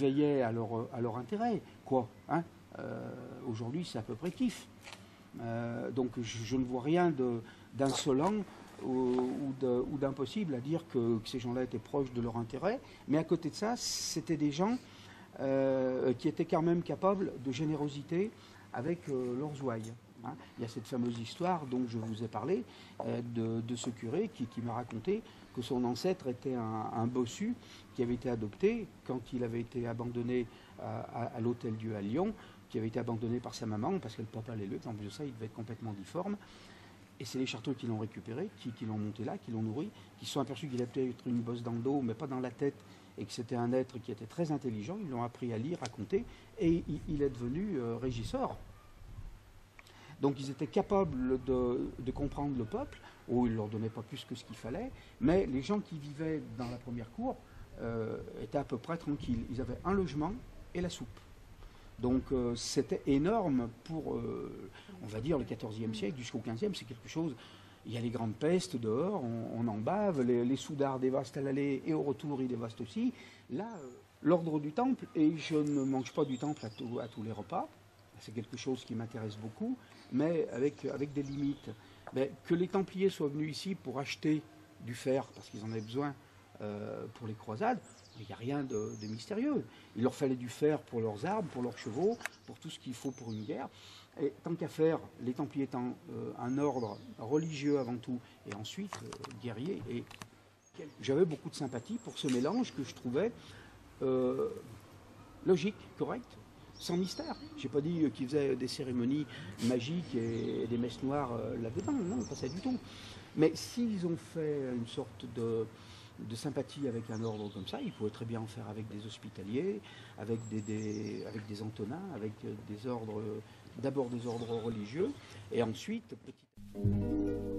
veillaient à leur intérêt, quoi. Hein. Aujourd'hui, c'est à peu près kiff. Donc je ne vois rien d'insolent ou d'impossible à dire que ces gens-là étaient proches de leur intérêt. Mais à côté de ça, c'était des gens qui étaient quand même capables de générosité avec leurs ouailles. Hein. Il y a cette fameuse histoire dont je vous ai parlé de ce curé qui m'a raconté que son ancêtre était un bossu qui avait été adopté quand il avait été abandonné à l'Hôtel-Dieu à Lyon, qui avait été abandonné par sa maman parce que le papa l'élevait. En plus de ça, il devait être complètement difforme. Et c'est les Chartreux qui l'ont récupéré, qui l'ont monté là, qui l'ont nourri, qui se sont aperçus qu'il avait peut-être une bosse dans le dos, mais pas dans la tête, et que c'était un être qui était très intelligent. Ils l'ont appris à lire, à compter, et il est devenu régisseur. Donc ils étaient capables de comprendre le peuple, ou ils ne leur donnaient pas plus que ce qu'il fallait, mais les gens qui vivaient dans la première cour étaient à peu près tranquilles. Ils avaient un logement et la soupe. Donc c'était énorme pour, on va dire, le XIVe siècle jusqu'au XVe, c'est quelque chose. Il y a les grandes pestes dehors, on en bave, les soudards dévastent à l'aller et au retour ils dévastent aussi. Là, l'ordre du temple, et je ne mange pas du temple à tous les repas, c'est quelque chose qui m'intéresse beaucoup, mais avec des limites. Mais que les Templiers soient venus ici pour acheter du fer, parce qu'ils en avaient besoin pour les croisades, il n'y a rien de mystérieux. Il leur fallait du fer pour leurs armes, pour leurs chevaux, pour tout ce qu'il faut pour une guerre. Et tant qu'à faire, les Templiers étant un ordre religieux avant tout, et ensuite guerrier, et j'avais beaucoup de sympathie pour ce mélange que je trouvais logique, correct, sans mystère. Je n'ai pas dit qu'ils faisaient des cérémonies magiques et des messes noires là-dedans, non, pas ça du tout. Mais s'ils ont fait une sorte de sympathie avec un ordre comme ça, ils pouvaient très bien en faire avec des hospitaliers, avec des Antonins, avec des ordres, d'abord des ordres religieux, et ensuite petit.